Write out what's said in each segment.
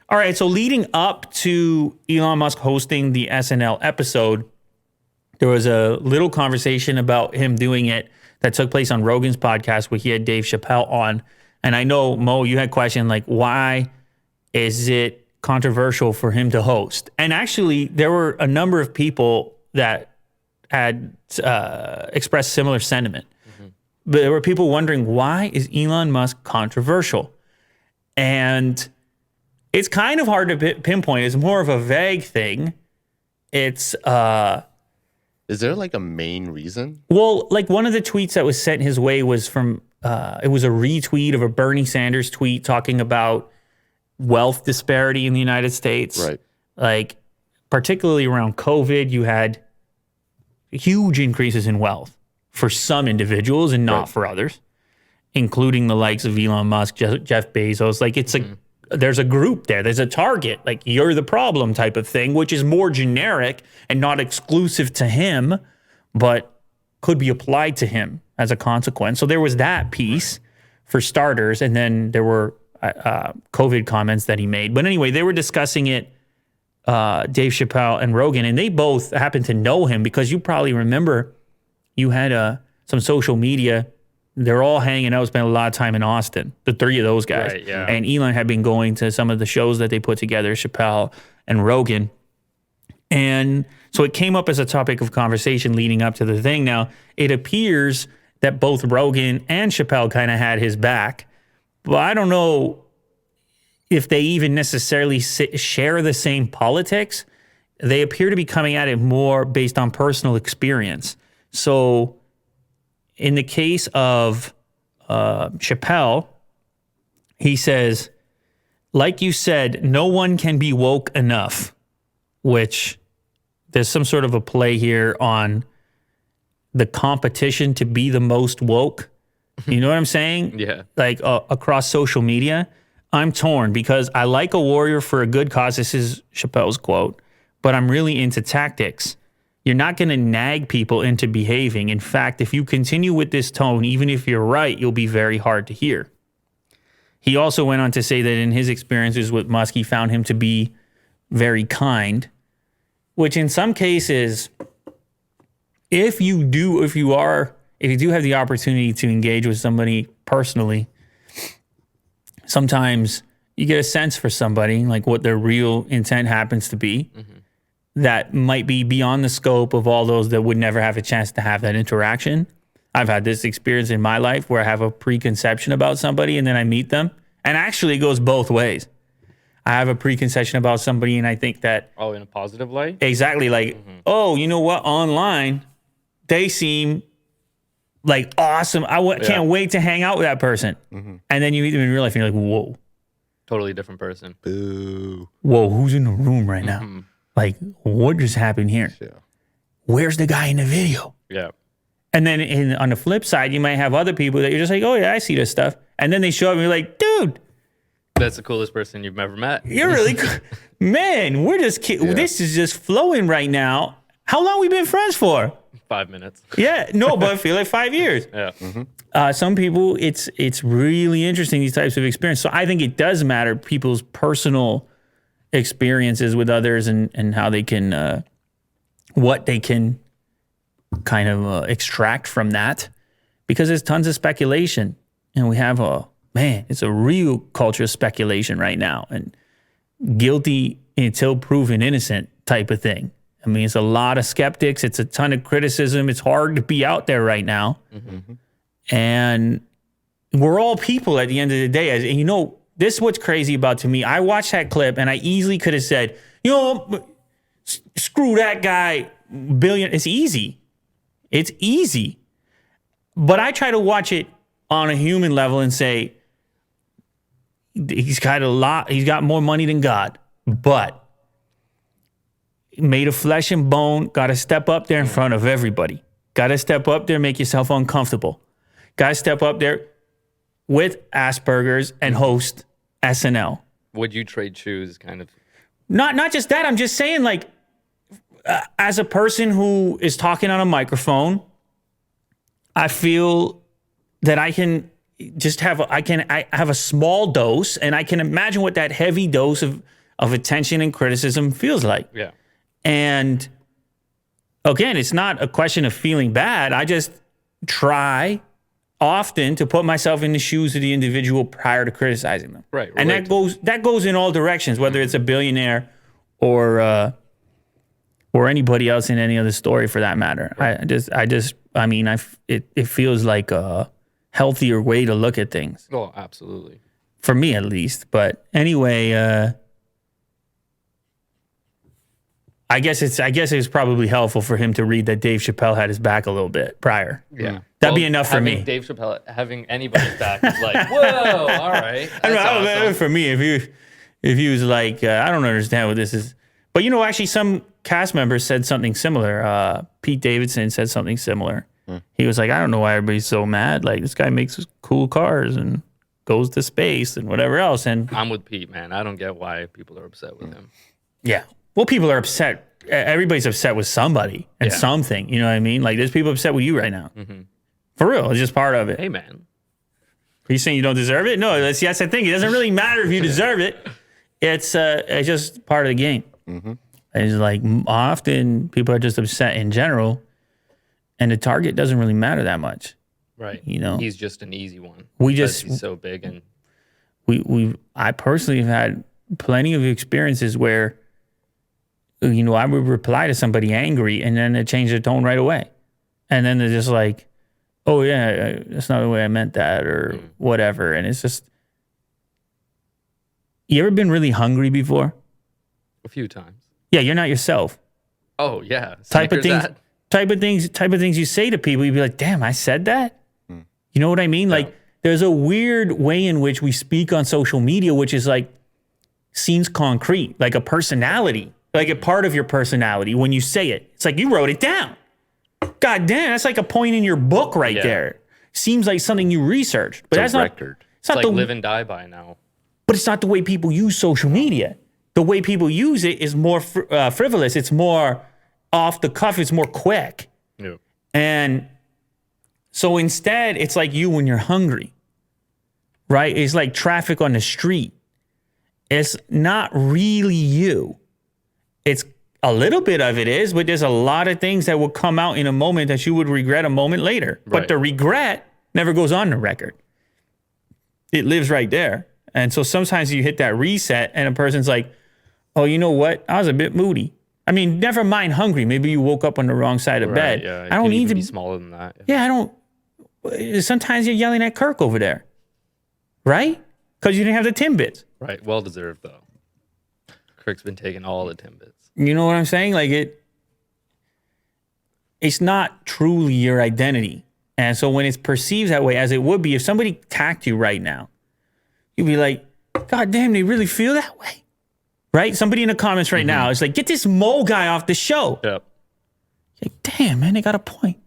All right, so leading up to Elon Musk hosting the SNL episode, there was a little conversation about him doing it that took place on Rogan's podcast where he had Dave Chapelle on. And I know, Mo, you had a question like, why is it controversial for him to host? And actually, there were a number of people that had expressed similar sentiment. But there were people wondering, why is Elon Musk controversial? And it's kind of hard to pinpoint. It's more of a vague thing. It's... Is there like a main reason? Well, like one of the tweets that was sent his way was from, it was a retweet of a Bernie Sanders tweet talking about wealth disparity in the United States. Right. Like, particularly around COVID, you had huge increases in wealth for some individuals and not for others, including the likes of Elon Musk, Jeff Bezos. Like, it's there's a group there. There's a target. Like, you're the problem type of thing, which is more generic and not exclusive to him, but could be applied to him as a consequence. So there was that piece for starters. And then there were COVID comments that he made. But anyway, they were discussing it, Dave Chapelle and Rogan, and they both happened to know him because you probably remember you had some social media. They're all hanging out, spent a lot of time in Austin, the three of those guys. Right, yeah. And Elon had been going to some of the shows that they put together, Chapelle and Rogan. And so it came up as a topic of conversation leading up to the thing. Now, it appears that both Rogan and Chapelle kind of had his back, but I don't know if they even necessarily share the same politics. They appear to be coming at it more based on personal experience. So in the case of Chapelle, he says, like you said, no one can be woke enough, which there's some sort of a play here on the competition to be the most woke. You know what I'm saying? Yeah. Like across social media, I'm torn because I like a warrior for a good cause. This is Chappelle's quote, but I'm really into tactics. You're not going to nag people into behaving. In fact, if you continue with this tone, even if you're right, you'll be very hard to hear. He also went on to say that in his experiences with Musk, he found him to be very kind, which in some cases, if you do have the opportunity to engage with somebody personally, sometimes you get a sense for somebody, like what their real intent happens to be. That might be beyond the scope of all those that would never have a chance to have that interaction. I've had this experience in my life where I have a preconception about somebody and then I meet them. And actually it goes both ways. I have a preconception about somebody and I think that... Oh, in a positive light? Exactly. Like, oh, you know what? Online, they seem like awesome. Can't wait to hang out with that person. And then you meet them in real life and you're like, whoa. Totally different person. Boo. Whoa, who's in the room right now? Like, what just happened here? Yeah. Where's the guy in the video? Yeah. And then on the flip side, you might have other people that you're just like, oh, yeah, I see this stuff. And then they show up and you're like, dude. That's the coolest person you've ever met. You're really cool. Man, we're just this is just flowing right now. How long we been friends for? 5 minutes. Yeah. No, but I feel like 5 years. Yeah. Some people, it's really interesting, these types of experiences. So I think it does matter, people's personal experiences with others and how they can, what they can kind of extract from that, because there's tons of speculation and we have it's a real culture of speculation right now and guilty until proven innocent type of thing. I mean, it's a lot of skeptics. It's a ton of criticism. It's hard to be out there right now. And we're all people at the end of the day. And you know, this is what's crazy about to me. I watched that clip and I easily could have said, you know, screw that guy, billion. It's easy. It's easy. But I try to watch it on a human level and say, he's got more money than God, but made of flesh and bone, got to step up there in front of everybody. Got to step up there, make yourself uncomfortable. Got to step up there with Asperger's and host SNL. Would you trade shoes kind of? Not just that. I'm just saying, like, as a person who is talking on a microphone, I feel that I can just have I have a small dose, and I can imagine what that heavy dose of attention and criticism feels like. Yeah. And again, it's not a question of feeling bad. I just try often to put myself in the shoes of the individual prior to criticizing them. Right. And that goes in all directions, whether it's a billionaire or anybody else in any other story for that matter. Right. It feels like a healthier way to look at things. Oh, absolutely. For me at least. But anyway, I guess it's probably helpful for him to read that Dave Chapelle had his back a little bit prior. Yeah. That'd be enough for me. Dave Chapelle having anybody's back is like, whoa, all right. I don't know, That's awesome. for me, if he was like, I don't understand what this is. But actually some cast members said something similar. Pete Davidson said something similar. He was like, I don't know why everybody's so mad. Like, this guy makes cool cars and goes to space and whatever else. And I'm with Pete, man. I don't get why people are upset with him. yeah. Well, people are upset. Everybody's upset with somebody and Yeah. something. You know what I mean? Like, there's people upset with you right now. For real. It's just part of it. Hey, man. Are you saying you don't deserve it? No, that's the thing. It doesn't really matter if you deserve it. It's just part of the game. It's like often people are just upset in general, and the target doesn't really matter that much. Right. He's just an easy one. Because he's so big and I personally have had plenty of experiences where I would reply to somebody angry and then they change their tone right away. And then they're just like, oh yeah, that's not the way I meant that or whatever. And it's just, you ever been really hungry before? a few times. Yeah, you're not yourself. Oh yeah. Type of Snickers things you say to people, you'd be like, damn, I said that? You know what I mean? Like, there's a weird way in which we speak on social media, which is like, seems concrete, like a personality, like a part of your personality when you say it. It's like you wrote it down. God damn, that's like a point in your book right there. Seems like something you researched, but It's that's a not. record. It's not like the live and die by now. But it's not the way people use social media. The way people use it is more frivolous. It's more off the cuff. It's more quick. Yeah. And so instead, it's like you when you're hungry, right? It's like traffic on the street. It's not really you. It's a little bit of it is, but there's a lot of things that will come out in a moment that you would regret a moment later. But Right. the regret never goes on the record. It lives right there. And so sometimes you hit that reset and a person's like, oh, you know what? I was a bit moody. I mean, never mind hungry. Maybe you woke up on the wrong side of bed. Yeah. I don't need to be smaller than that. Yeah, I don't. Sometimes you're yelling at Kirk over there, right? Because you didn't have the Timbits. Right. Well deserved though. Kirk's been taking all the Timbits. You know what I'm saying? Like it's not truly your identity. And so when it's perceived that way, as it would be if somebody attacked you right now, you'd be like, God damn, they really feel that way. Right? Somebody in the comments right now is like, get this Mo guy off the show. Yep. Like, damn, man, they got a point.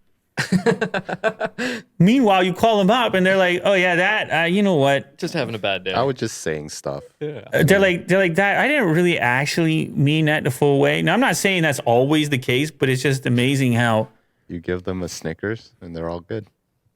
Meanwhile, you call them up and they're like, oh yeah, that, you know what? Just having a bad day. I was just saying stuff. They're like that. I didn't really actually mean that the full way. Now, I'm not saying that's always the case, but it's just amazing how You give them a Snickers and they're all good.